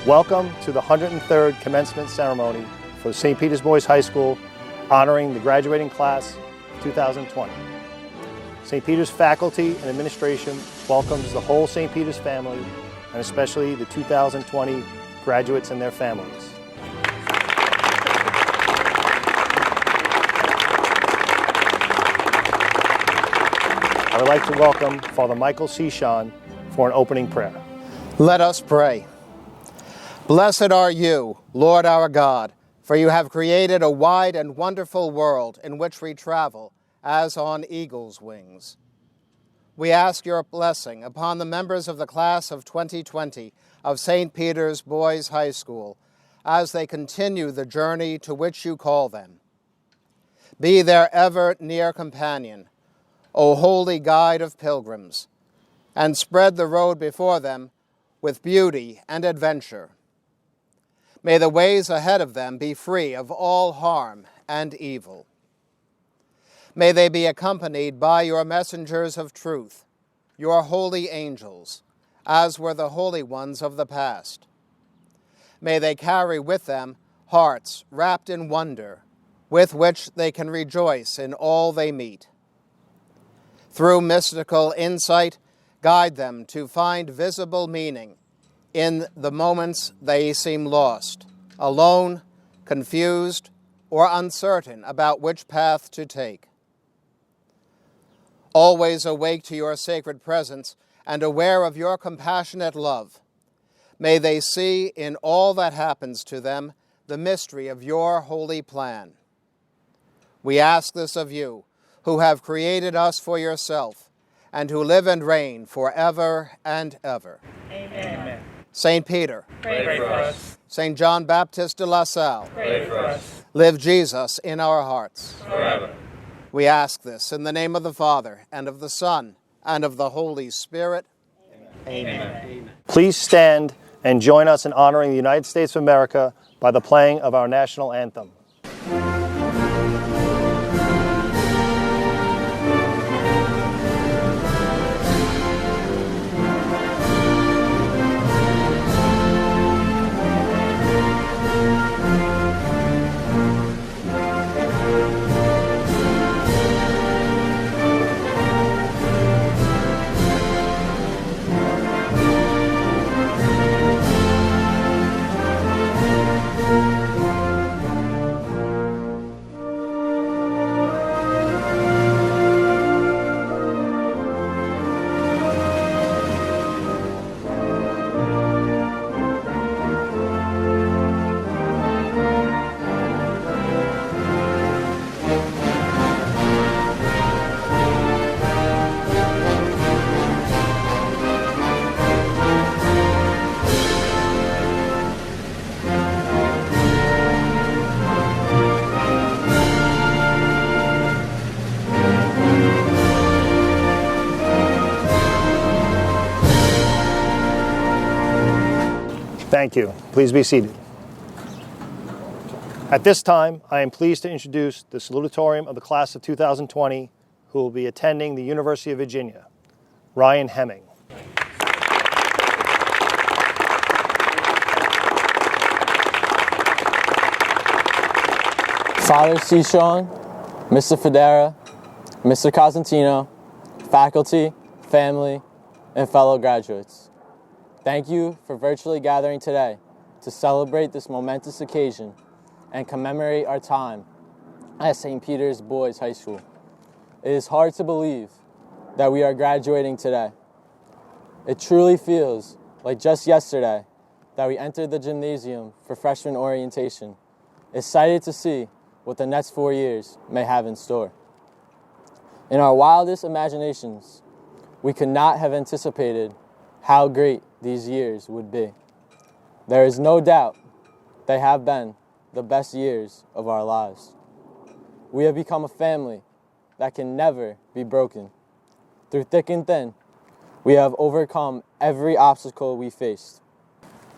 Welcome to the 103rd commencement ceremony for St. Peter's Boys High School, honoring the graduating class of 2020. St. Peter's faculty and administration welcomes the whole St. Peter's family, and especially the 2020 graduates and their families. I would like to welcome Father Michael Sean for an opening prayer. Let us pray. Blessed are you, Lord our God, for you have created a wide and wonderful world in which we travel as on eagle's wings. We ask your blessing upon the members of the class of 2020 of St. Peter's Boys High School as they continue the journey to which you call them. Be their ever near companion, O holy guide of pilgrims, and spread the road before them with beauty and adventure. May the ways ahead of them be free of all harm and evil. May they be accompanied by your messengers of truth, your holy angels, as were the holy ones of the past. May they carry with them hearts wrapped in wonder, with which they can rejoice in all they meet. Through mystical insight, guide them to find visible meaning in the moments they seem lost, alone, confused, or uncertain about which path to take. Always awake to your sacred presence and aware of your compassionate love, may they see in all that happens to them the mystery of your holy plan. We ask this of you, who have created us for yourself, and who live and reign forever and ever. Amen. St. Peter, Pray for us. St. John Baptist de La Salle, Pray for us. live Jesus in our hearts. Forever. We ask this in the name of the Father, and of the Son, and of the Holy Spirit. Amen. Please stand and join us in honoring the United States of America by the playing of our national anthem. Thank you. Please be seated. At this time, I am pleased to introduce the Salutatorian of the class of 2020 who will be attending the University of Virginia, Ryan Hemming. Father Sean, Mr. Federa, Mr. Cosentino, faculty, family, and fellow graduates. Thank you for virtually gathering today to celebrate this momentous occasion and commemorate our time at St. Peter's Boys High School. It is hard to believe that we are graduating today. It truly feels like just yesterday that we entered the gymnasium for freshman orientation, excited to see what the next 4 years may have in store. In our wildest imaginations, we could not have anticipated how great these years would be. There is no doubt they have been the best years of our lives. We have become a family that can never be broken. Through thick and thin, we have overcome every obstacle we faced.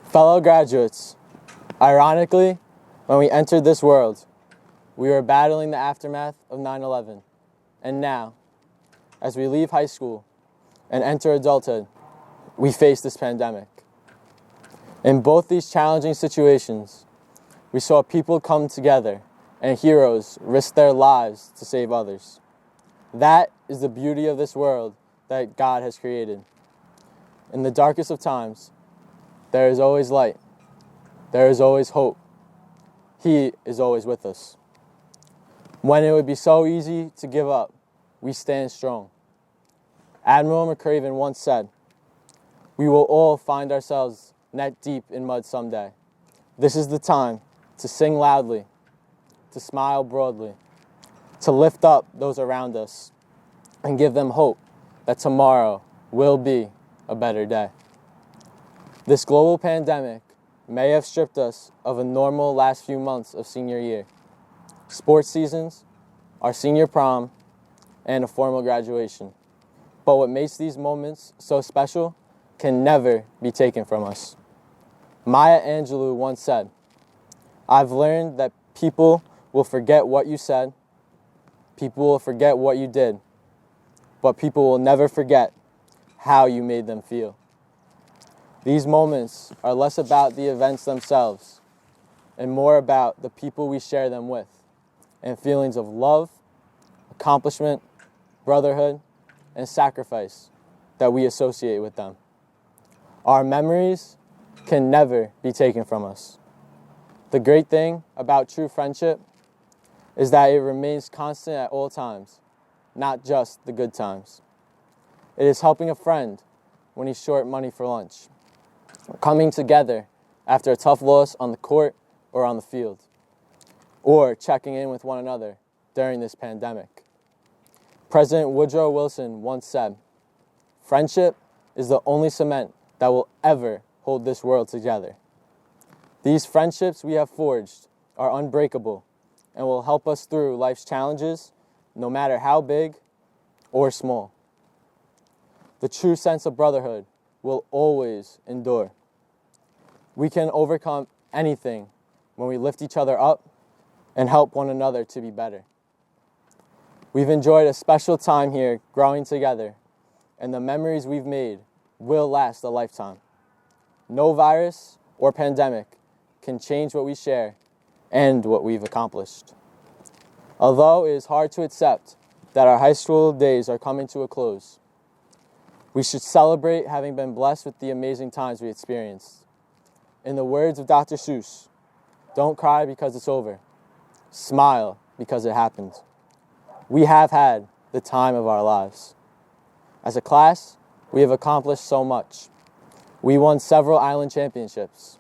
Fellow graduates, ironically, when we entered this world, we were battling the aftermath of 9/11. And now, as we leave high school and enter adulthood, we face this pandemic. In both these challenging situations, we saw people come together and heroes risk their lives to save others. That is the beauty of this world that God has created. In the darkest of times, there is always light. There is always hope. He is always with us. When it would be so easy to give up, we stand strong. Admiral McCraven once said, "We will all find ourselves neck deep in mud someday. This is the time to sing loudly, to smile broadly, to lift up those around us, and give them hope that tomorrow will be a better day." This global pandemic may have stripped us of a normal last few months of senior year, sports seasons, our senior prom, and a formal graduation. But what makes these moments so special can never be taken from us. Maya Angelou once said, "I've learned that people will forget what you said, people will forget what you did, but people will never forget how you made them feel." These moments are less about the events themselves and more about the people we share them with and feelings of love, accomplishment, brotherhood, and sacrifice that we associate with them. Our memories can never be taken from us. The great thing about true friendship is that it remains constant at all times, not just the good times. It is helping a friend when he's short money for lunch, coming together after a tough loss on the court or on the field, or checking in with one another during this pandemic. President Woodrow Wilson once said, "Friendship is the only cement that will ever hold this world together." These friendships we have forged are unbreakable and will help us through life's challenges, no matter how big or small. The true sense of brotherhood will always endure. We can overcome anything when we lift each other up and help one another to be better. We've enjoyed a special time here growing together, and the memories we've made will last a lifetime. No virus or pandemic can change what we share and what we've accomplished. Although it is hard to accept that our high school days are coming to a close, we should celebrate having been blessed with the amazing times we experienced. In the words of Dr. Seuss, "Don't cry because it's over. Smile because it happened." We have had the time of our lives. As a class, we have accomplished so much. We won several island championships,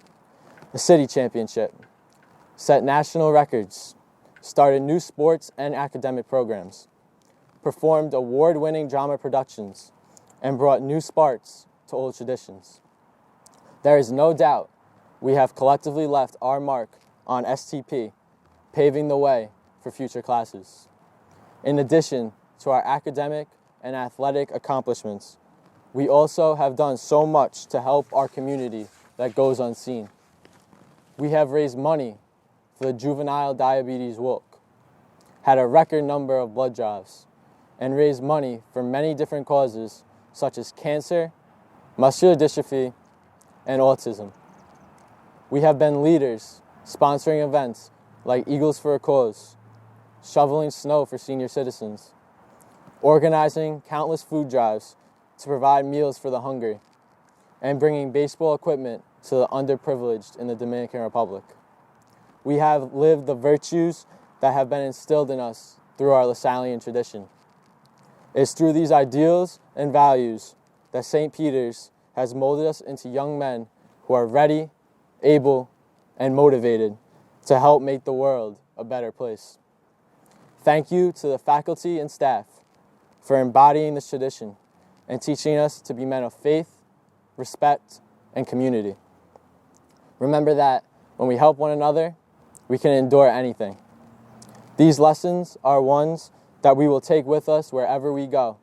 a city championship, set national records, started new sports and academic programs, performed award-winning drama productions, and brought new sparks to old traditions. There is no doubt we have collectively left our mark on STP, paving the way for future classes. In addition to our academic and athletic accomplishments, we also have done so much to help our community that goes unseen. We have raised money for the juvenile diabetes walk, had a record number of blood drives, and raised money for many different causes such as cancer, muscular dystrophy, and autism. We have been leaders sponsoring events like Eagles for a Cause, shoveling snow for senior citizens, organizing countless food drives to provide meals for the hungry, and bringing baseball equipment to the underprivileged in the Dominican Republic. We have lived the virtues that have been instilled in us through our Lasallian tradition. It is through these ideals and values that St. Peter's has molded us into young men who are ready, able, and motivated to help make the world a better place. Thank you to the faculty and staff for embodying this tradition and teaching us to be men of faith, respect, and community. Remember that when we help one another, we can endure anything. These lessons are ones that we will take with us wherever we go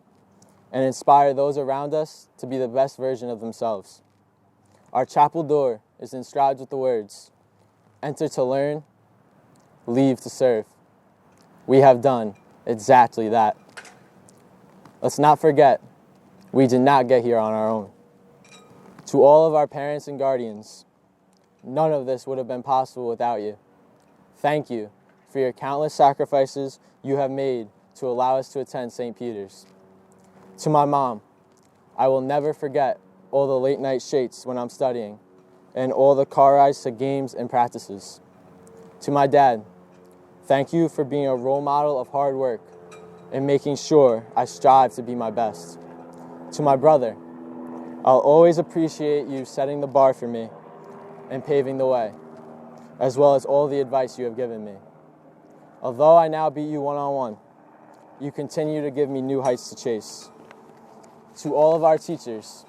and inspire those around us to be the best version of themselves. Our chapel door is inscribed with the words, "Enter to learn, leave to serve." We have done exactly that. Let's not forget, we did not get here on our own. To all of our parents and guardians, none of this would have been possible without you. Thank you for your countless sacrifices you have made to allow us to attend St. Peter's. To my mom, I will never forget all the late night shakes when I'm studying and all the car rides to games and practices. To my dad, thank you for being a role model of hard work and making sure I strive to be my best. To my brother, I'll always appreciate you setting the bar for me and paving the way, as well as all the advice you have given me. Although I now beat you one-on-one, you continue to give me new heights to chase. To all of our teachers,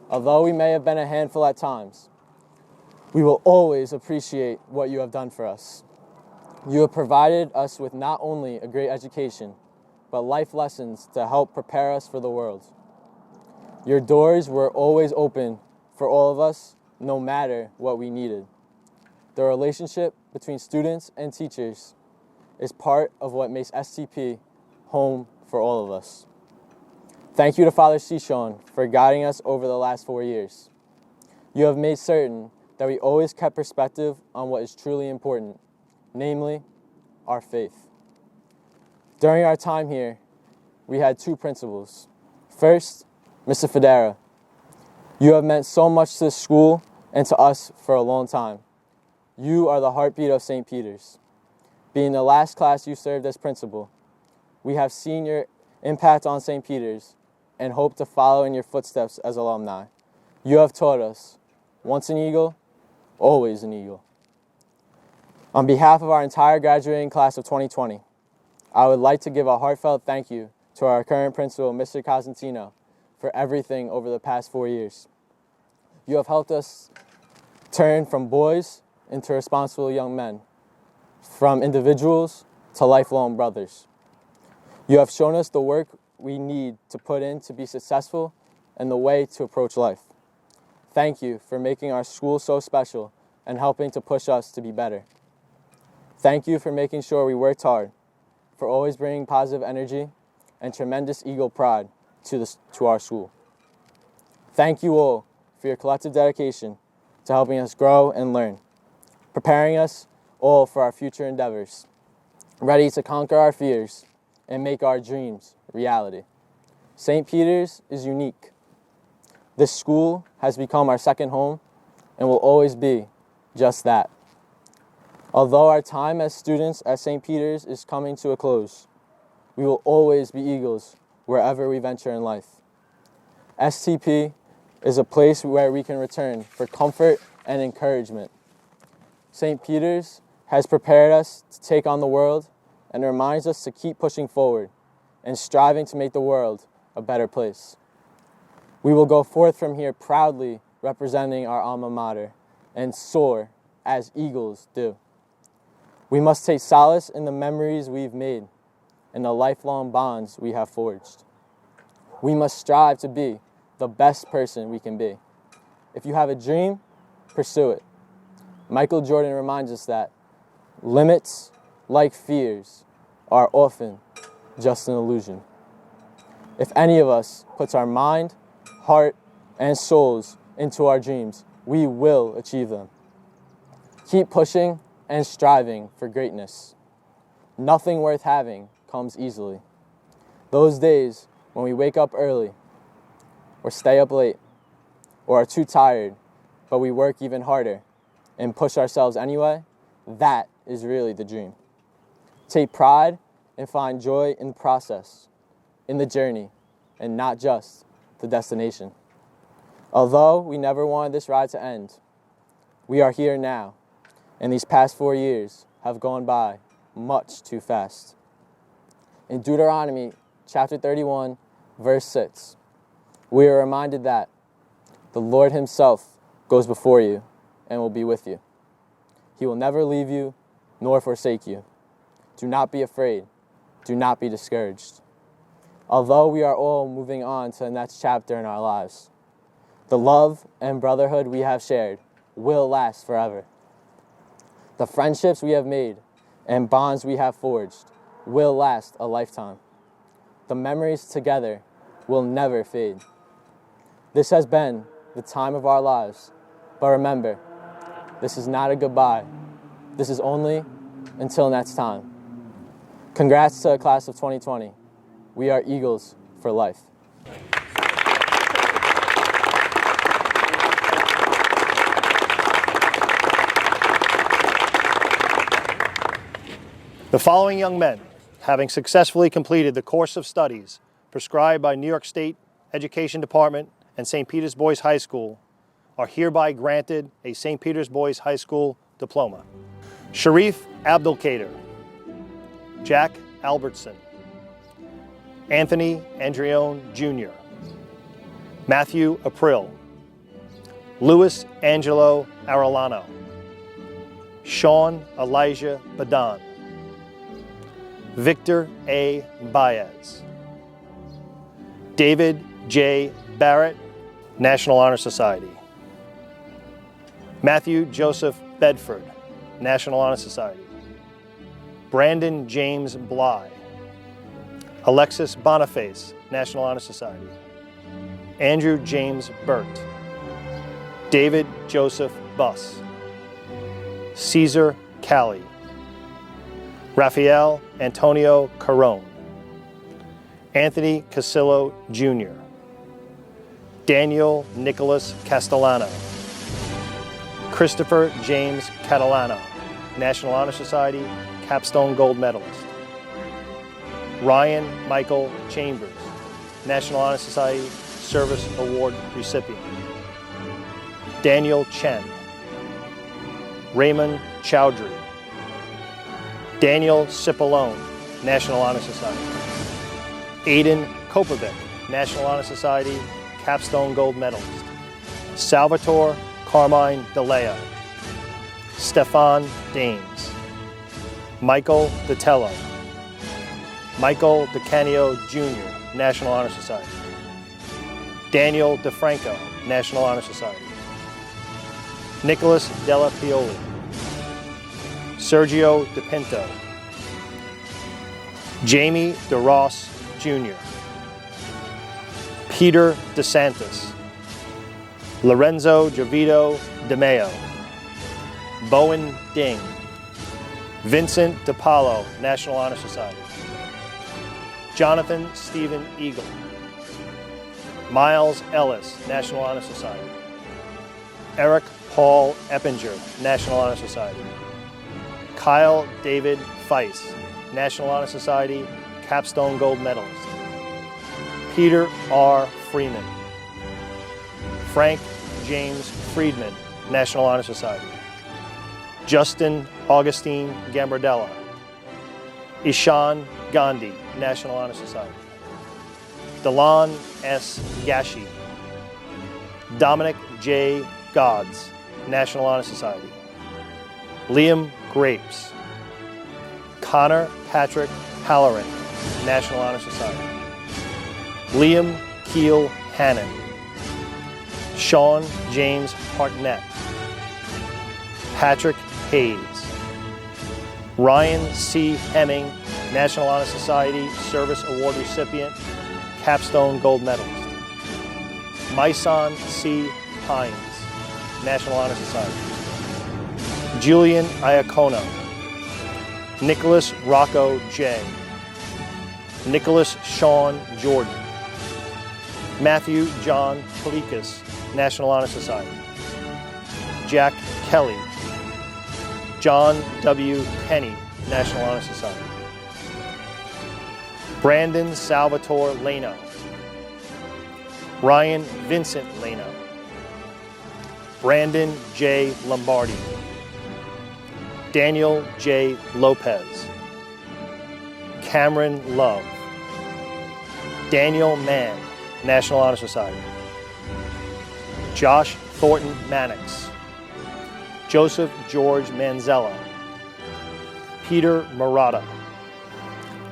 although we may have been a handful at times, we will always appreciate what you have done for us. You have provided us with not only a great education, but life lessons to help prepare us for the world. Your doors were always open for all of us, no matter what we needed. The relationship between students and teachers is part of what makes STP home for all of us. Thank you to Father Cishon for guiding us over the last 4 years. You have made certain that we always kept perspective on what is truly important, namely, our faith. During our time here, we had 2 principals. First, Mr. Federa. You have meant so much to the school and to us for a long time. You are the heartbeat of St. Peter's. Being the last class you served as principal, we have seen your impact on St. Peter's and hope to follow in your footsteps as alumni. You have taught us, once an eagle, always an eagle. On behalf of our entire graduating class of 2020, I would like to give a heartfelt thank you to our current principal, Mr. Cosentino, for everything over the past 4 years. You have helped us turn from boys into responsible young men, from individuals to lifelong brothers. You have shown us the work we need to put in to be successful and the way to approach life. Thank you for making our school so special and helping to push us to be better. Thank you for making sure we worked hard, for always bringing positive energy and tremendous ego pride to our school. Thank you all for your collective dedication to helping us grow and learn, preparing us all for our future endeavors, ready to conquer our fears and make our dreams reality. St. Peter's is unique. This school has become our second home and will always be just that. Although our time as students at St. Peter's is coming to a close, we will always be eagles wherever we venture in life. STP is a place where we can return for comfort and encouragement. St. Peter's has prepared us to take on the world and reminds us to keep pushing forward and striving to make the world a better place. We will go forth from here proudly representing our alma mater and soar as eagles do. We must take solace in the memories we've made and the lifelong bonds we have forged. We must strive to be the best person we can be. If you have a dream, pursue it. Michael Jordan reminds us that limits, like fears, are often just an illusion. If any of us puts our mind, heart, and souls into our dreams, we will achieve them. Keep pushing and striving for greatness. Nothing worth having comes easily. Those days when we wake up early, or stay up late, or are too tired, but we work even harder and push ourselves anyway, that is really the dream. Take pride and find joy in the process, in the journey, and not just the destination. Although we never wanted this ride to end, we are here now, and these past 4 years have gone by much too fast. In Deuteronomy chapter 31, verse 6, we are reminded that the Lord himself goes before you and will be with you. He will never leave you nor forsake you. Do not be afraid. Do not be discouraged. Although we are all moving on to the next chapter in our lives, the love and brotherhood we have shared will last forever. The friendships we have made and bonds we have forged will last a lifetime. The memories together will never fade. This has been the time of our lives, but remember, This is not a goodbye. This is only until next time. Congrats to the class of 2020. We are Eagles for life. The following young men, having successfully completed the course of studies prescribed by New York State Education Department and St. Peter's Boys High School, are hereby granted a St. Peter's Boys High School diploma. Sharif Abdulkader, Jack Albertson, Anthony Andreone Jr., Matthew April, Louis Angelo Arellano, Sean Elijah Badan, Victor A. Baez, David J. Barrett, National Honor Society, Matthew Joseph Bedford, National Honor Society, Brandon James Bly, Alexis Boniface, National Honor Society, Andrew James Burt, David Joseph Buss, Caesar Cali, Rafael Antonio Carone, Anthony Casillo Jr., Daniel Nicholas Castellano, Christopher James Catalano, National Honor Society, Capstone Gold Medalist, Ryan Michael Chambers, National Honor Society, Service Award recipient, Daniel Chen, Raymond Chowdhury, Daniel Cipollone, National Honor Society, Aiden Kopovic, National Honor Society, Capstone Gold Medalist, Salvatore Carmine DeLeo, Stefan Dames, Michael DeTello, Michael DeCanio Jr., National Honor Society, Daniel DeFranco, National Honor Society, Nicholas Della Pioli, Sergio DePinto, Jamie DeRoss Jr., Peter DeSantis, Lorenzo Jovito DeMeo, Bowen Ding, Vincent DePaulo, National Honor Society, Jonathan Stephen Eagle, Miles Ellis, National Honor Society, Eric Paul Eppinger, National Honor Society, Kyle David Feist, National Honor Society, Capstone Gold Medalist, Peter R. Freeman, Frank James Friedman, National Honor Society, Justin Augustine Gambardella, Ishan Gandhi, National Honor Society, Delon S. Gashi, Dominic J. Gods, National Honor Society, Liam Grapes, Connor Patrick Halloran, National Honor Society, Liam Keel Hannon, Sean James Hartnett, Patrick Hayes, Ryan C. Hemming, National Honor Society Service Award recipient, Capstone Gold Medalist, Myson C. Hines, National Honor Society, Julian Iacono, Nicholas Rocco J., Nicholas Sean Jordan, Matthew John Kalikas, National Honor Society, Jack Kelly, John W. Penny, National Honor Society, Brandon Salvatore Leno, Ryan Vincent Leno, Brandon J. Lombardi, Daniel J. Lopez, Cameron Love, Daniel Mann, National Honor Society, Josh Thornton Mannix, Joseph George Manzella, Peter Murata,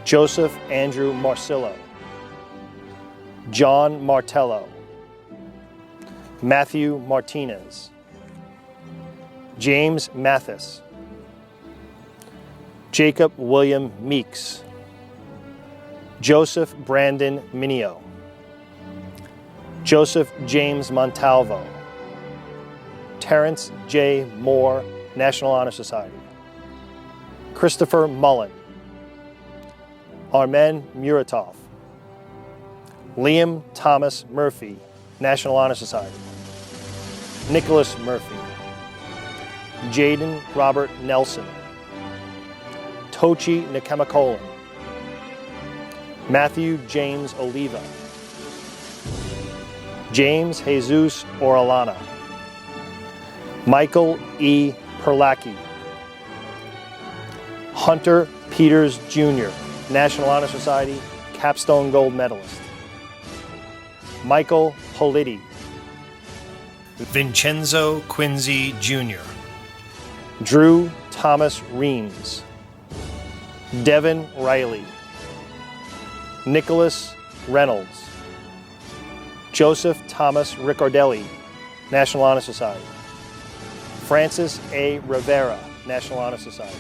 Joseph Andrew Marcillo, John Martello, Matthew Martinez, James Mathis, Jacob William Meeks, Joseph Brandon Minio, Joseph James Montalvo, Terrence J. Moore, National Honor Society. Christopher Mullen. Armen Muratov. Liam Thomas Murphy, National Honor Society. Nicholas Murphy. Jaden Robert Nelson. Tochi Nakamakolan. Matthew James Oliva. James Jesus Orellana. Michael E. Perlacki. Hunter Peters Jr., National Honor Society, Capstone Gold Medalist. Michael Politi. Vincenzo Quincy Jr. Drew Thomas Reams. Devin Riley. Nicholas Reynolds. Joseph Thomas Riccardelli, National Honor Society. Francis A. Rivera, National Honor Society.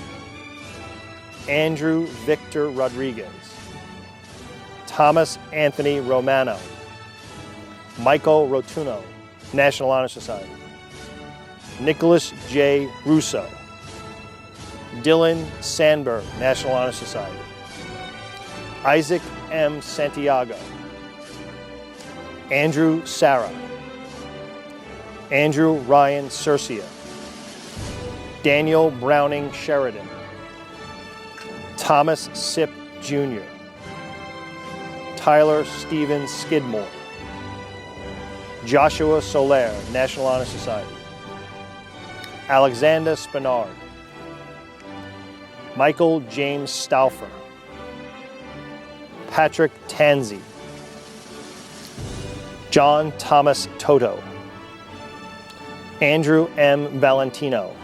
Andrew Victor Rodriguez. Thomas Anthony Romano. Michael Rotuno, National Honor Society. Nicholas J. Russo. Dylan Sandberg, National Honor Society. Isaac M. Santiago. Andrew Sarah. Andrew Ryan Cercia. Daniel Browning Sheridan. Thomas Sipp Jr. Tyler Stevens Skidmore. Joshua Soler, National Honor Society. Alexander Spinard. Michael James Stauffer. Patrick Tanzi. John Thomas Toto. Andrew M. Valentino.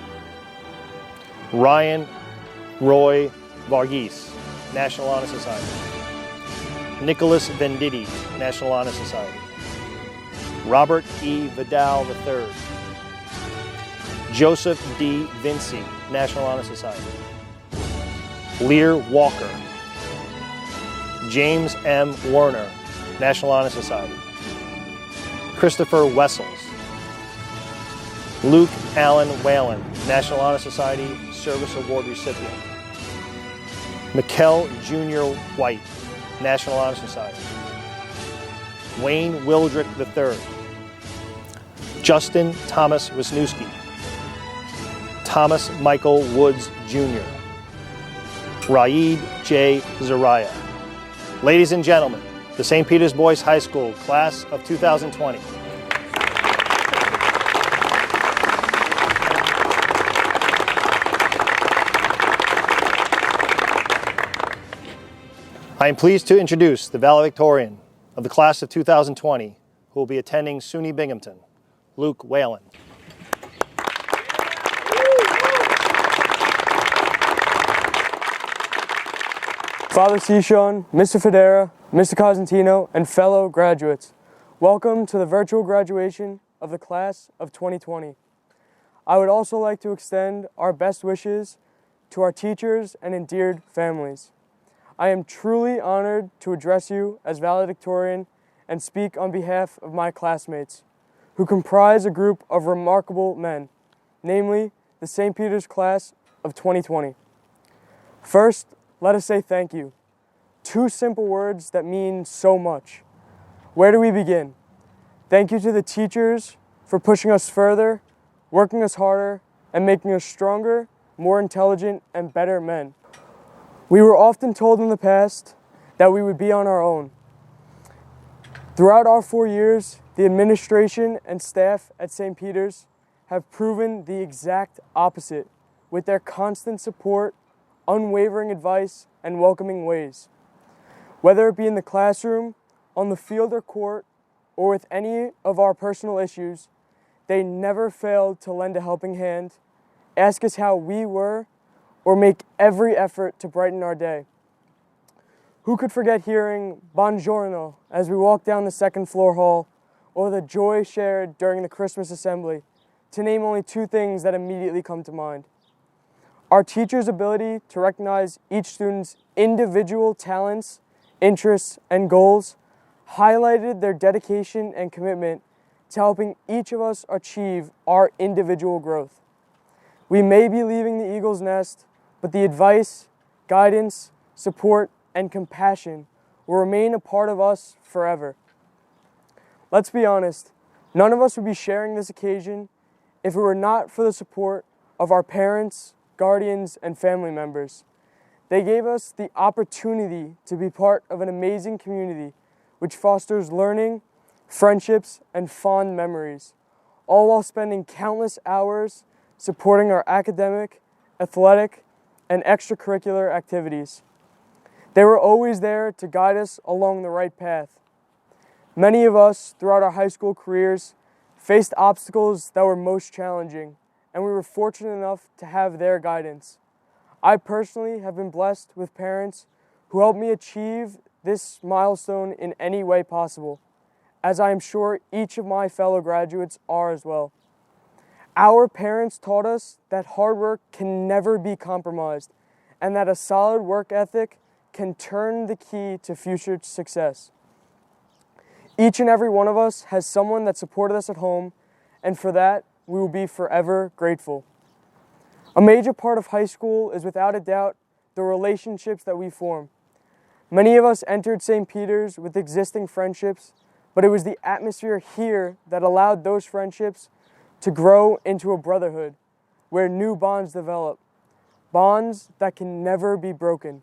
Ryan Roy Varghese, National Honor Society. Nicholas Venditti, National Honor Society. Robert E. Vidal III. Joseph D. Vinci, National Honor Society. Lear Walker. James M. Werner, National Honor Society. Christopher Wessels. Luke Allen Whalen, National Honor Society Service Award recipient. Mikkel Jr. White, National Honor Society. Wayne Wildrick III. Justin Thomas Wisniewski. Thomas Michael Woods Jr. Raid J. Zariah. Ladies and gentlemen, the St. Peter's Boys High School Class of 2020. I am pleased to introduce the Valedictorian of the Class of 2020, who will be attending SUNY Binghamton, Luke Whalen. Father Cishon, Mr. Federa, Mr. Cosentino, and fellow graduates, welcome to the virtual graduation of the Class of 2020. I would also like to extend our best wishes to our teachers and endeared families. I am truly honored to address you as valedictorian and speak on behalf of my classmates, who comprise a group of remarkable men, namely the St. Peter's Class of 2020. First, let us say thank you. Two simple words that mean so much. Where do we begin? Thank you to the teachers for pushing us further, working us harder, and making us stronger, more intelligent, and better men. We were often told in the past that we would be on our own. Throughout our 4 years, the administration and staff at St. Peter's have proven the exact opposite with their constant support, unwavering advice, and welcoming ways. Whether it be in the classroom, on the field or court, or with any of our personal issues, they never failed to lend a helping hand, ask us how we were, or make every effort to brighten our day. Who could forget hearing "Buongiorno" as we walked down the second floor hall, or the joy shared during the Christmas assembly, to name only two things that immediately come to mind. Our teachers' ability to recognize each student's individual talents, interests, and goals highlighted their dedication and commitment to helping each of us achieve our individual growth. We may be leaving the eagle's nest, but the advice, guidance, support, and compassion will remain a part of us forever. Let's be honest, none of us would be sharing this occasion if it were not for the support of our parents, guardians, and family members. They gave us the opportunity to be part of an amazing community which fosters learning, friendships, and fond memories, all while spending countless hours supporting our academic, athletic, and extracurricular activities. They were always there to guide us along the right path. Many of us, throughout our high school careers, faced obstacles that were most challenging, and we were fortunate enough to have their guidance. I personally have been blessed with parents who helped me achieve this milestone in any way possible, as I am sure each of my fellow graduates are as well. Our parents taught us that hard work can never be compromised, and that a solid work ethic can turn the key to future success. Each and every one of us has someone that supported us at home, and for that, we will be forever grateful. A major part of high school is without a doubt the relationships that we form. Many of us entered St. Peter's with existing friendships, but it was the atmosphere here that allowed those friendships to grow into a brotherhood where new bonds develop, bonds that can never be broken.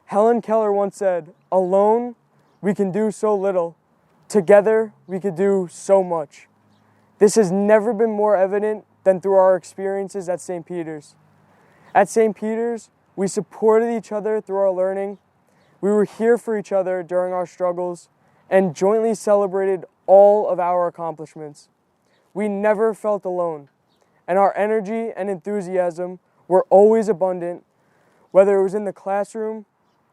Helen Keller once said, "Alone, we can do so little. Together, we could do so much." This has never been more evident than through our experiences at St. Peter's. At St. Peter's, we supported each other through our learning, we were here for each other during our struggles, and jointly celebrated all of our accomplishments. We never felt alone, and our energy and enthusiasm were always abundant, whether it was in the classroom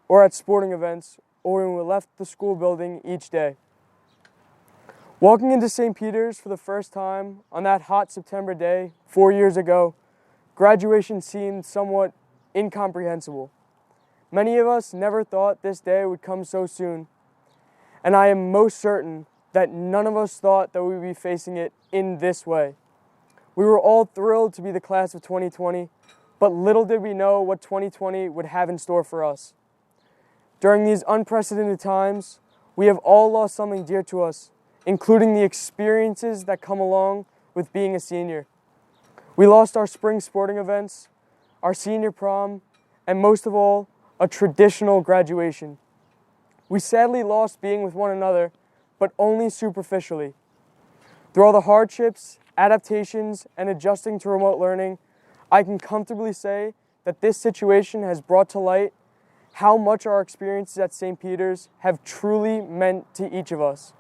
or at sporting events or when we left the school building each day. Walking into St. Peter's for the first time on that hot September day 4 years ago, graduation seemed somewhat incomprehensible. Many of us never thought this day would come so soon, and I am most certain that none of us thought that we would be facing it in this way. We were all thrilled to be the class of 2020, but little did we know what 2020 would have in store for us. During these unprecedented times, we have all lost something dear to us, including the experiences that come along with being a senior. We lost our spring sporting events, our senior prom, and most of all, a traditional graduation. We sadly lost being with one another, but only superficially. Through all the hardships, adaptations, and adjusting to remote learning, I can comfortably say that this situation has brought to light how much our experiences at St. Peter's have truly meant to each of us.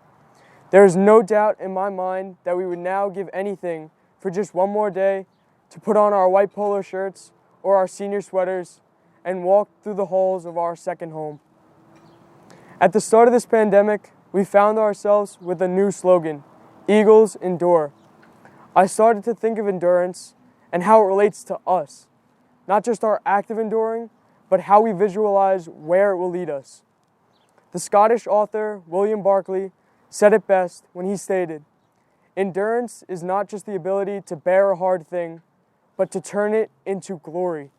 There is no doubt in my mind that we would now give anything for just one more day to put on our white polo shirts or our senior sweaters and walk through the halls of our second home. At the start of this pandemic, we found ourselves with a new slogan, Eagles Endure. I started to think of endurance and how it relates to us, not just our active enduring, but how we visualize where it will lead us. The Scottish author William Barclay said it best when he stated, "Endurance is not just the ability to bear a hard thing, but to turn it into glory."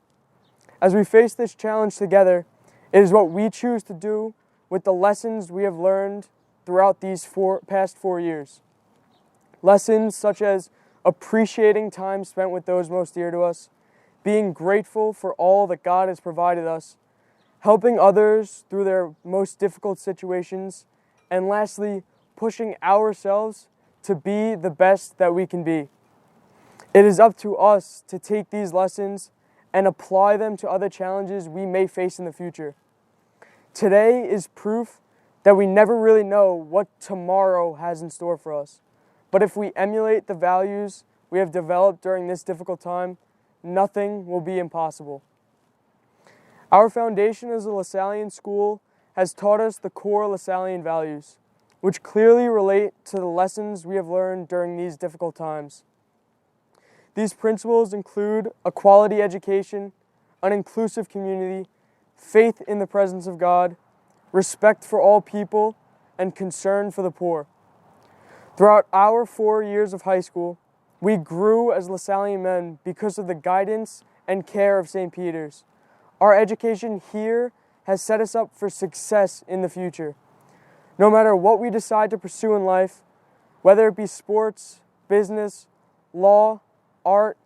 As we face this challenge together, it is what we choose to do with the lessons we have learned throughout these past 4 years. Lessons such as appreciating time spent with those most dear to us, being grateful for all that God has provided us, helping others through their most difficult situations, and lastly, pushing ourselves to be the best that we can be. It is up to us to take these lessons and apply them to other challenges we may face in the future. Today is proof that we never really know what tomorrow has in store for us. But if we emulate the values we have developed during this difficult time, nothing will be impossible. Our foundation as a LaSallian school has taught us the core LaSallian values, which clearly relate to the lessons we have learned during these difficult times. These principles include a quality education, an inclusive community, faith in the presence of God, respect for all people, and concern for the poor. Throughout our 4 years of high school, we grew as LaSallian men because of the guidance and care of St. Peter's. Our education here has set us up for success in the future. No matter what we decide to pursue in life, whether it be sports, business, law, art,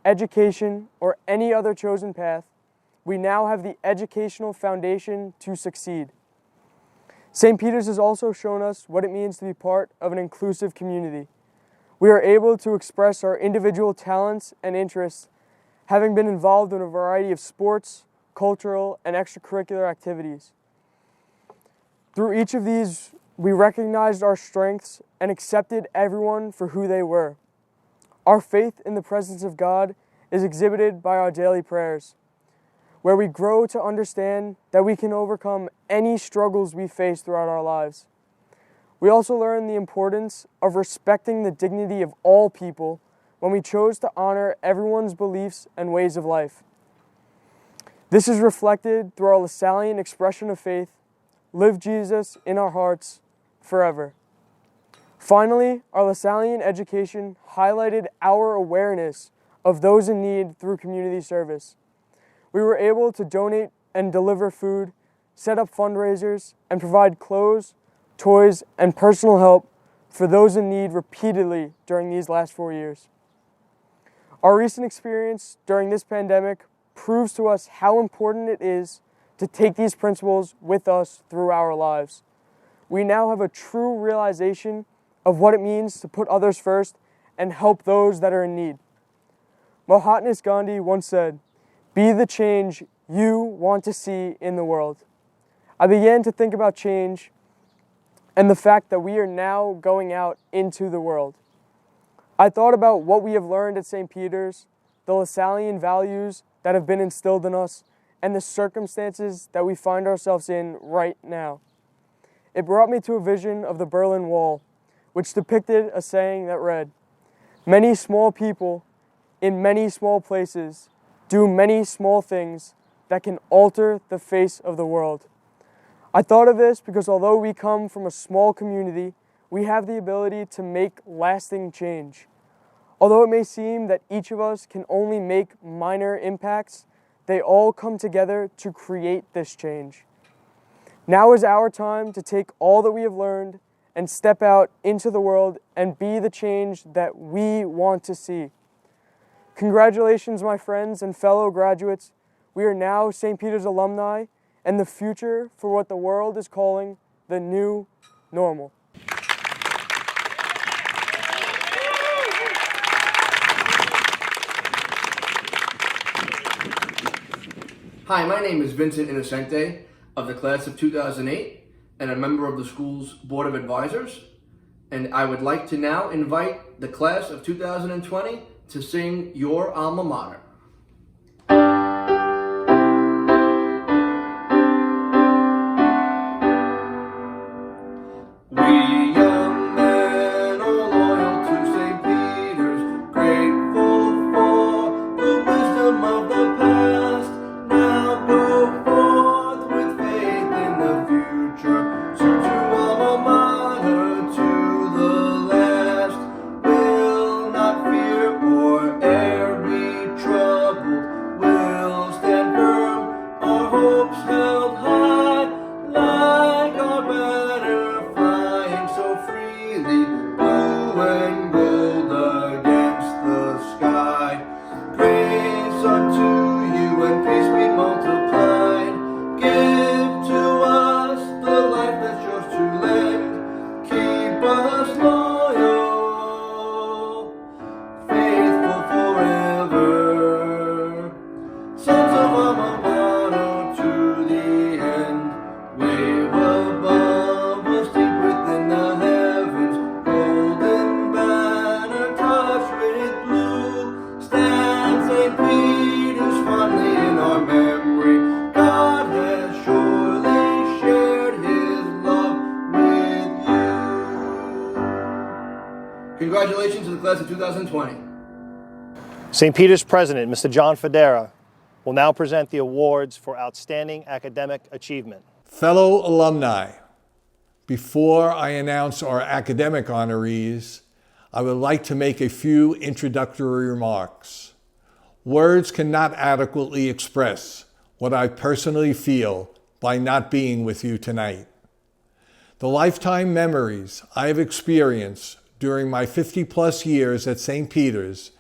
education, or any other chosen path, we now have the educational foundation to succeed. St. Peter's has also shown us what it means to be part of an inclusive community. We are able to express our individual talents and interests, having been involved in a variety of sports, cultural, and extracurricular activities. Through each of these, we recognized our strengths and accepted everyone for who they were. Our faith in the presence of God is exhibited by our daily prayers, where we grow to understand that we can overcome any struggles we face throughout our lives. We also learn the importance of respecting the dignity of all people when we chose to honor everyone's beliefs and ways of life. This is reflected through our LaSallian expression of faith, live Jesus in our hearts forever. Finally, our LaSallian education highlighted our awareness of those in need through community service. We were able to donate and deliver food, set up fundraisers, and provide clothes, toys, and personal help for those in need repeatedly during these last 4 years. Our recent experience during this pandemic proves to us how important it is to take these principles with us through our lives. We now have a true realization of what it means to put others first and help those that are in need. Mahatma Gandhi once said, "Be the change you want to see in the world." I began to think about change and the fact that we are now going out into the world. I thought about what we have learned at St. Peter's, the LaSallian values that have been instilled in us, and the circumstances that we find ourselves in right now. It brought me to a vision of the Berlin Wall, which depicted a saying that read, "Many small people in many small places do many small things that can alter the face of the world." I thought of this because although we come from a small community, we have the ability to make lasting change. Although it may seem that each of us can only make minor impacts, they all come together to create this change. Now is our time to take all that we have learned and step out into the world and be the change that we want to see. Congratulations, my friends and fellow graduates. We are now St. Peter's alumni and the future for what the world is calling the new normal. Hi, my name is Vincent Innocente of the class of 2008 and a member of the school's Board of Advisors. And I would like to now invite the class of 2020 to sing your alma mater. We young men are loyal to St. Peter's, grateful for the wisdom of the past. Now go forth with faith in the future, true to alma mater to the last. Will not fear or e'er be troubled, will stand firm, our hopes held high, like our banner flying so freely, blue and gold against the sky. Grace unto you and peace be multiplied. Give to us the life that's yours to lend. Keep us loyal, faithful forever. Sons of alma mater to the end. Wave above us deep within the heavens. Golden banner touched with blue. Stand St. Peter's fondly in our memory. God has surely shared his love with you. Congratulations to the class of 2020. St. Peter's President, Mr. John Federa, will now present the awards for outstanding academic achievement. Fellow alumni, Before I announce our academic honorees, I would like to make a few introductory remarks. Words cannot adequately express what I personally feel by not being with you tonight. The lifetime memories I have experienced during my 50-plus years at St. Peter's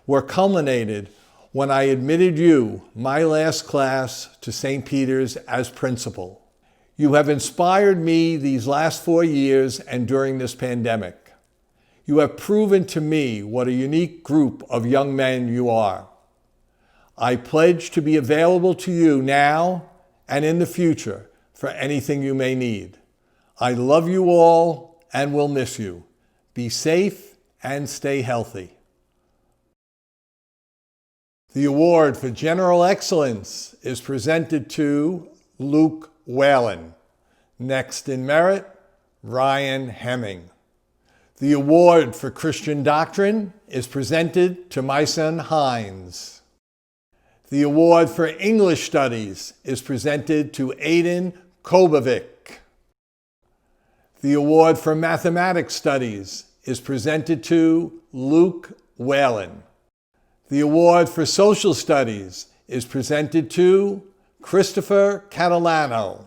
were culminated when I admitted you, my last class, to St. Peter's as principal. You have inspired me these last 4 years and during this pandemic. You have proven to me what a unique group of young men you are. I pledge to be available to you now and in the future for anything you may need. I love you all and will miss you. Be safe and stay healthy. The award for General Excellence is presented to Luke Whalen. Next in merit, Ryan Hemming. The award for Christian Doctrine is presented to my son Hines. The award for English Studies is presented to Aiden Kobovic. The award for Mathematics Studies is presented to Luke Whalen. The award for Social Studies is presented to Christopher Catalano.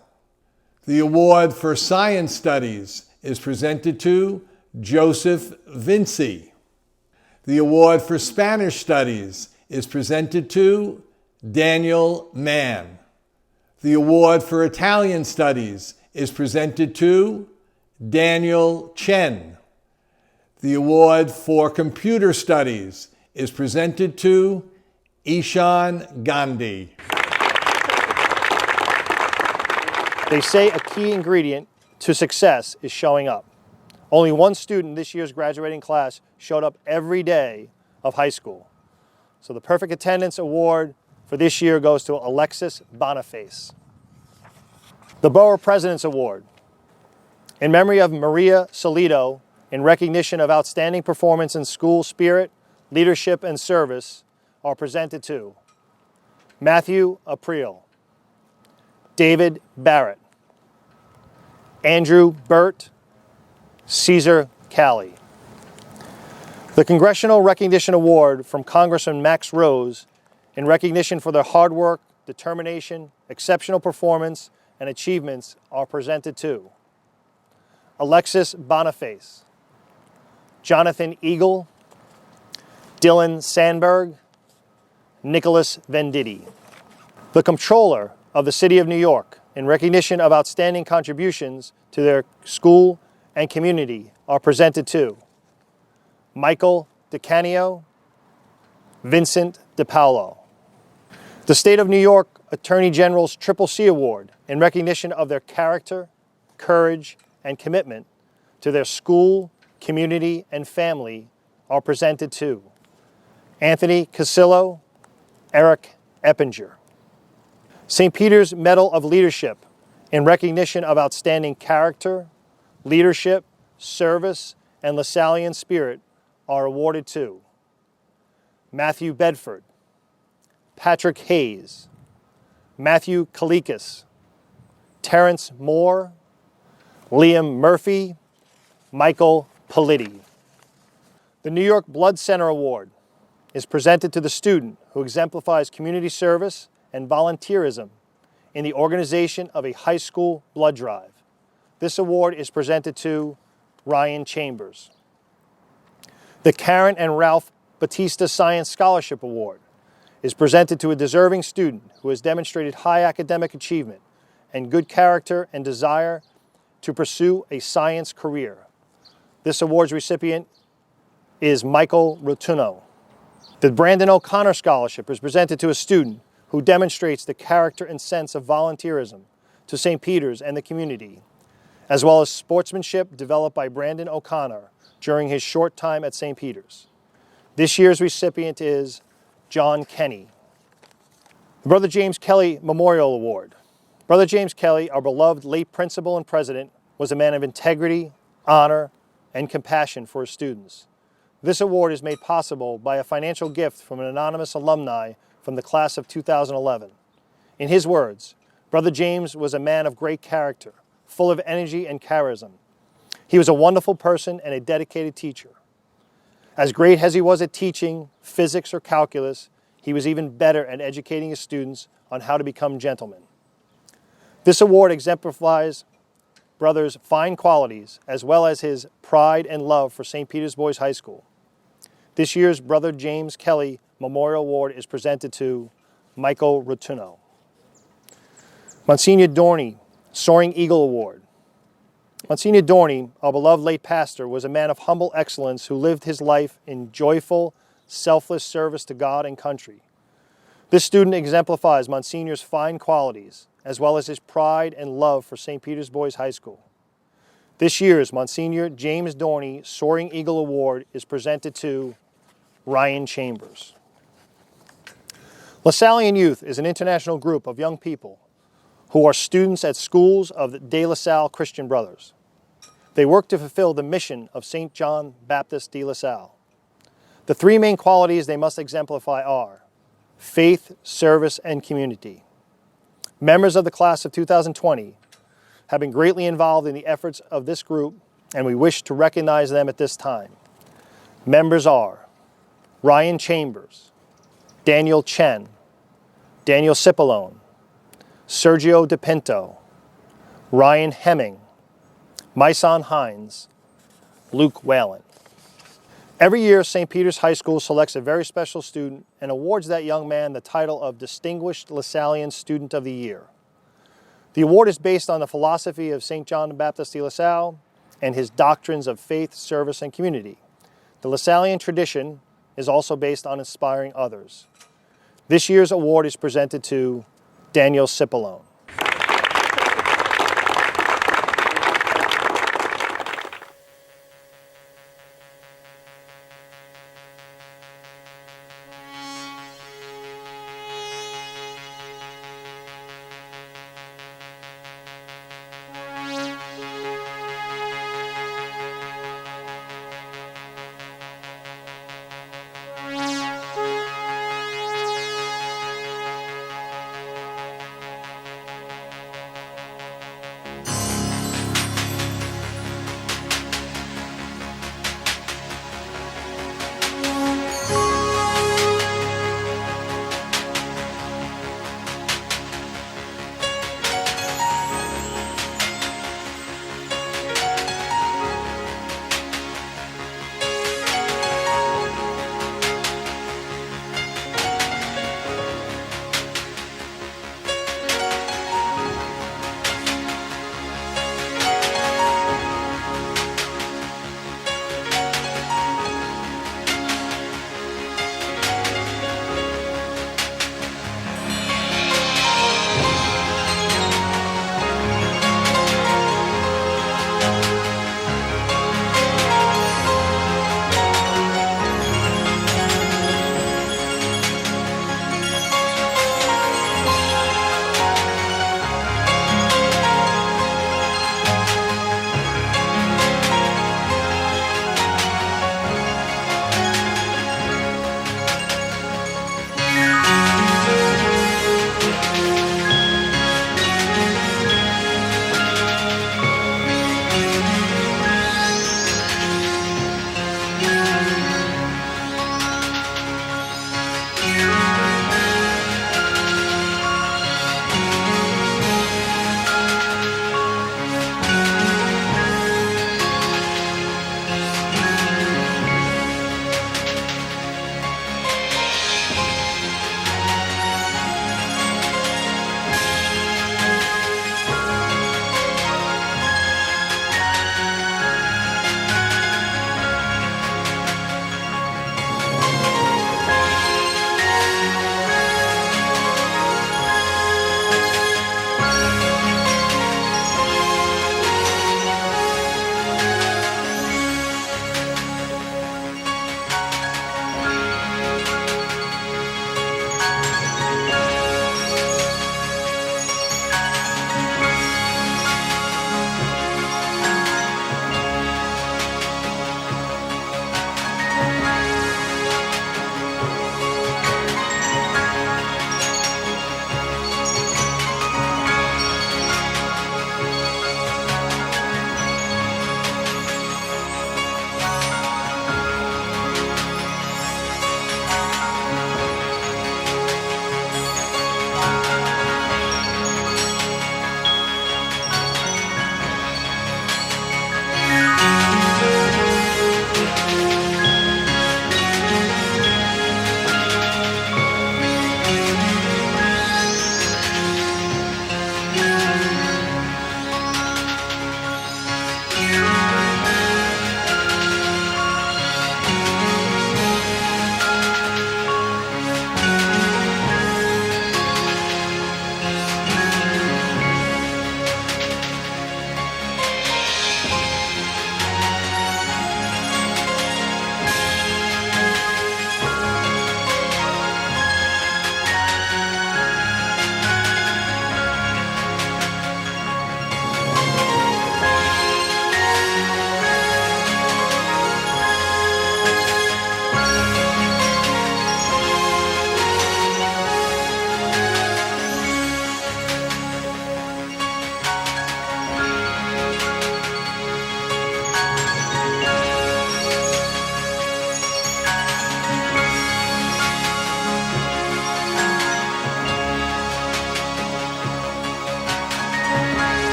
The award for Science Studies is presented to Joseph Vinci. The award for Spanish Studies is presented to Daniel Mann. The award for Italian Studies is presented to Daniel Chen. The award for Computer Studies is presented to Ishan Gandhi. They say a key ingredient to success is showing up. Only one student in this year's graduating class showed up every day of high school. So the Perfect Attendance Award for this year goes to Alexis Boniface. The Borough President's Award, in memory of Maria Solito, in recognition of outstanding performance in school spirit, leadership, and service, are presented to Matthew April, David Barrett, Andrew Burt, Caesar Calley. The Congressional Recognition Award from Congressman Max Rose, in recognition for their hard work, determination, exceptional performance, and achievements, are presented to Alexis Boniface, Jonathan Eagle, Dylan Sandberg, Nicholas Venditti. The Comptroller of the City of New York, in recognition of outstanding contributions to their school and community, are presented to Michael DeCanio, Vincent DePaolo. The State of New York Attorney General's Triple C Award, in recognition of their character, courage, and commitment to their school, community, and family, are presented to Anthony Casillo, Eric Eppinger. St. Peter's Medal of Leadership, in recognition of outstanding character, leadership, service, and Lasallian spirit, are awarded to Matthew Bedford, Patrick Hayes, Matthew Kalikas, Terrence Moore, Liam Murphy, Michael Politti. The New York Blood Center Award is presented to the student who exemplifies community service and volunteerism in the organization of a high school blood drive. This award is presented to Ryan Chambers. The Karen and Ralph Batista Science Scholarship Award is presented to a deserving student who has demonstrated high academic achievement and good character and desire to pursue a science career. This award's recipient is Michael Rotuno. The Brandon O'Connor Scholarship is presented to a student who demonstrates the character and sense of volunteerism to St. Peter's and the community, as well as sportsmanship developed by Brandon O'Connor during his short time at St. Peter's. This year's recipient is John Kenny. The Brother James Kelly Memorial Award. Brother James Kelly, our beloved late principal and president, was a man of integrity, honor, and compassion for his students. This award is made possible by a financial gift from an anonymous alumni from the class of 2011. In his words, Brother James was a man of great character, full of energy and charisma. He was a wonderful person and a dedicated teacher. As great as he was at teaching physics or calculus, he was even better at educating his students on how to become gentlemen. This award exemplifies Brother's fine qualities as well as his pride and love for St. Peter's Boys High School. This year's Brother James Kelly Memorial Award is presented to Michael Rotuno. Monsignor Dorney, Soaring Eagle Award. Monsignor Dorney, our beloved late pastor, was a man of humble excellence who lived his life in joyful, selfless service to God and country. This student exemplifies Monsignor's fine qualities, as well as his pride and love for St. Peter's Boys High School. This year's Monsignor James Dorney Soaring Eagle Award is presented to Ryan Chambers. LaSallian Youth is an international group of young people who are students at schools of the De La Salle Christian Brothers. They work to fulfill the mission of St. John Baptist de La Salle. The three main qualities they must exemplify are faith, service, and community. Members of the class of 2020 have been greatly involved in the efforts of this group, and we wish to recognize them at this time. Members are Ryan Chambers, Daniel Chen, Daniel Cipollone, Sergio DePinto, Ryan Hemming, Myson Hines, Luke Whalen. Every year, St. Peter's High School selects a very special student and awards that young man the title of Distinguished LaSallian Student of the Year. The award is based on the philosophy of St. John Baptist de La Salle and his doctrines of faith, service, and community. The LaSallian tradition is also based on inspiring others. This year's award is presented to Daniel Cipollone.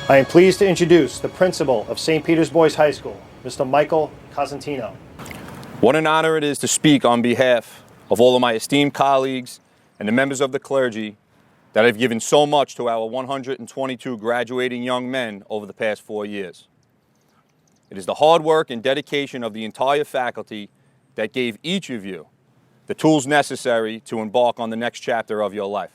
I am pleased to introduce the principal of St. Peter's Boys High School, Mr. Michael Cosentino. What an honor it is to speak on behalf of all of my esteemed colleagues and the members of the clergy that have given so much to our 122 graduating young men over the past 4 years. It is the hard work and dedication of the entire faculty that gave each of you the tools necessary to embark on the next chapter of your life.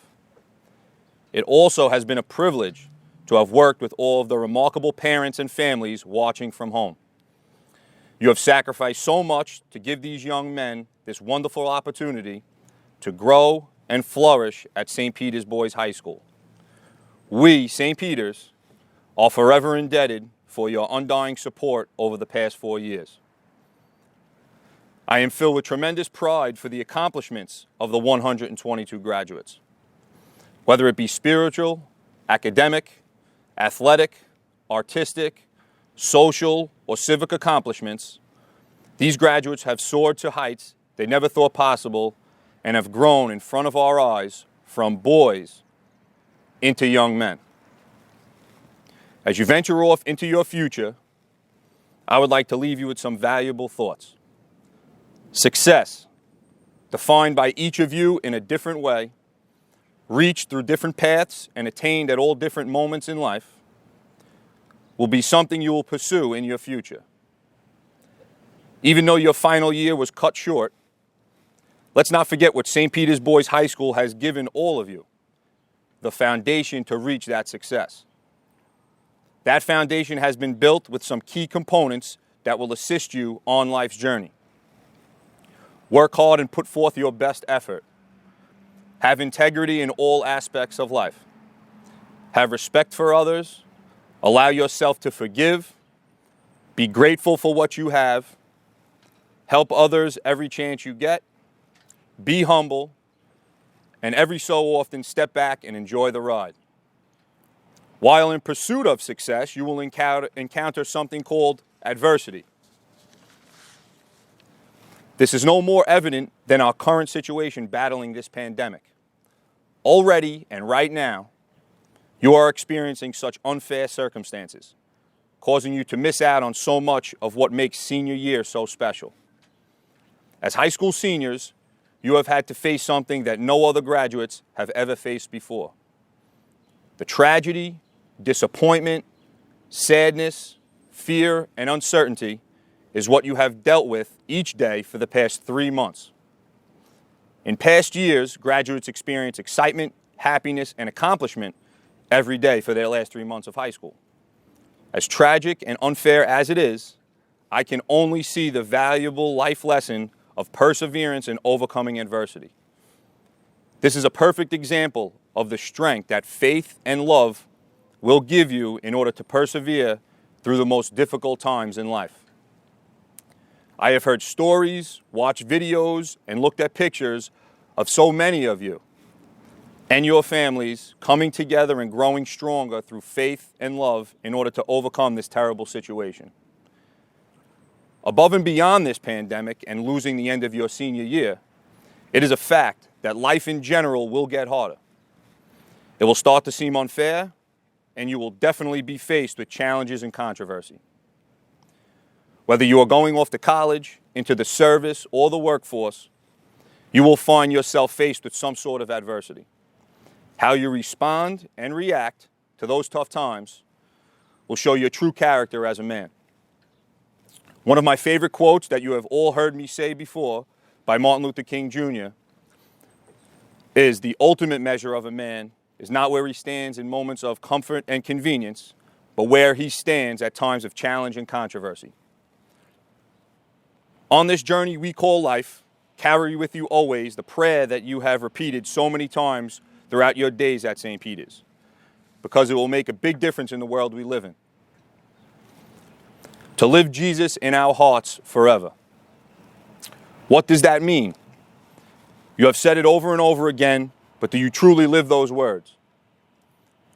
It also has been a privilege to have worked with all of the remarkable parents and families watching from home. You have sacrificed so much to give these young men this wonderful opportunity to grow and flourish at St. Peter's Boys High School. We, St. Peter's, are forever indebted for your undying support over the past 4 years. I am filled with tremendous pride for the accomplishments of the 122 graduates. Whether it be spiritual, academic, athletic, artistic, social, or civic accomplishments, these graduates have soared to heights they never thought possible and have grown in front of our eyes from boys into young men. As you venture off into your future, I would like to leave you with some valuable thoughts. Success, defined by each of you in a different way, reached through different paths and attained at all different moments in life, will be something you will pursue in your future. Even though your final year was cut short, let's not forget what St. Peter's Boys High School has given all of you, the foundation to reach that success. That foundation has been built with some key components that will assist you on life's journey. Work hard and put forth your best effort. Have integrity in all aspects of life. Have respect for others. Allow yourself to forgive. Be grateful for what you have. Help others every chance you get. Be humble. And every so often, step back and enjoy the ride. While in pursuit of success, you will encounter something called adversity. This is no more evident than our current situation battling this pandemic. Already and right now, you are experiencing such unfair circumstances, causing you to miss out on so much of what makes senior year so special. As high school seniors, you have had to face something that no other graduates have ever faced before. The tragedy, disappointment, sadness, fear, and uncertainty is what you have dealt with each day for the past 3 months. In past years, graduates experience excitement, happiness, and accomplishment every day for their last 3 months of high school. As tragic and unfair as it is, I can only see the valuable life lesson of perseverance and overcoming adversity. This is a perfect example of the strength that faith and love will give you in order to persevere through the most difficult times in life. I have heard stories, watched videos, and looked at pictures of so many of you. and your families coming together and growing stronger through faith and love in order to overcome this terrible situation. Above and beyond this pandemic and losing the end of your senior year, it is a fact that life in general will get harder. It will start to seem unfair, and you will definitely be faced with challenges and controversy. Whether you are going off to college, into the service, or the workforce, you will find yourself faced with some sort of adversity. How you respond and react to those tough times will show your true character as a man. One of my favorite quotes that you have all heard me say before by Martin Luther King Jr. is, "The ultimate measure of a man is not where he stands in moments of comfort and convenience, but where he stands at times of challenge and controversy." On this journey we call life, carry with you always the prayer that you have repeated so many times throughout your days at St. Peter's, because it will make a big difference in the world we live in. To live Jesus in our hearts forever. What does that mean? You have said it over and over again, but do you truly live those words?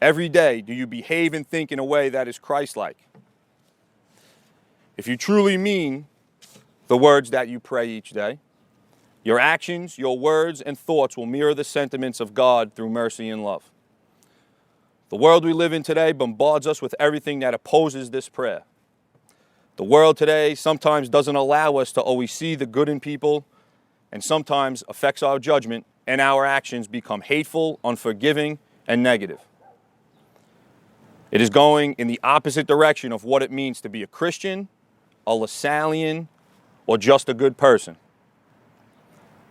Every day, do you behave and think in a way that is Christ-like? If you truly mean the words that you pray each day, your actions, your words, and thoughts will mirror the sentiments of God through mercy and love. The world we live in today bombards us with everything that opposes this prayer. The world today sometimes doesn't allow us to always see the good in people, and sometimes affects our judgment, and our actions become hateful, unforgiving, and negative. It is going in the opposite direction of what it means to be a Christian, a Lasallian, or just a good person.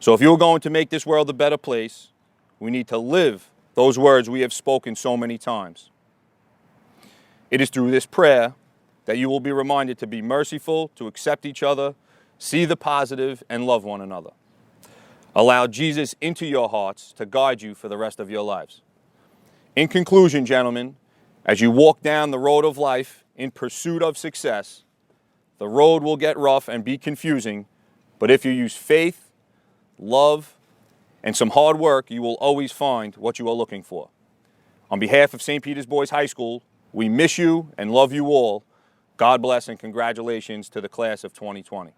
So if you're going to make this world a better place, we need to live those words we have spoken so many times. It is through this prayer that you will be reminded to be merciful, to accept each other, see the positive, and love one another. Allow Jesus into your hearts to guide you for the rest of your lives. In conclusion, gentlemen, as you walk down the road of life in pursuit of success, the road will get rough and be confusing, but if you use faith, love, and some hard work, you will always find what you are looking for. On behalf of St. Peter's Boys High School, we miss you and love you all. God bless and congratulations to the class of 2020.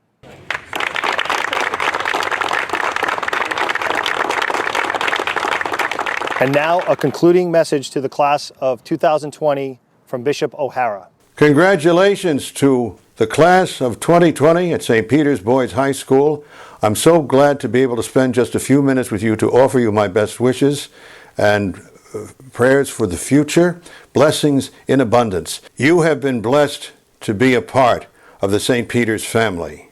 And now a concluding message to the class of 2020 from Bishop O'Hara. Congratulations to the class of 2020 at St. Peter's Boys High School. I'm so glad to be able to spend just a few minutes with you to offer you my best wishes and prayers for the future, blessings in abundance. You have been blessed to be a part of the St. Peter's family.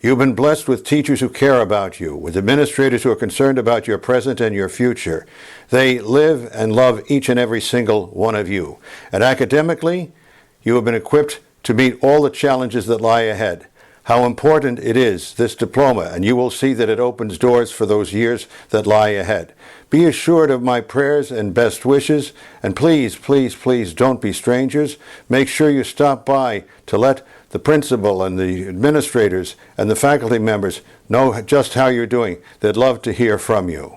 You've been blessed with teachers who care about you, with administrators who are concerned about your present and your future. They live and love each and every single one of you. And academically, you have been equipped to meet all the challenges that lie ahead. How important it is, this diploma, and you will see that it opens doors for those years that lie ahead. Be assured of my prayers and best wishes, and please, please, please don't be strangers. Make sure you stop by to let the principal and the administrators and the faculty members know just how you're doing. They'd love to hear from you.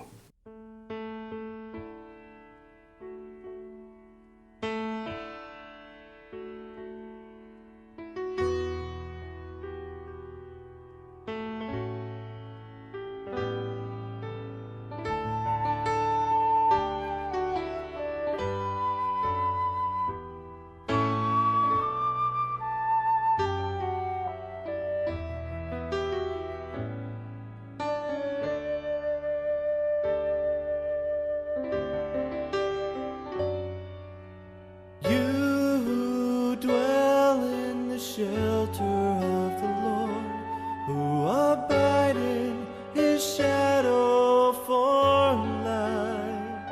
You dwell in the shelter of the Lord, who abide in his shadow for life.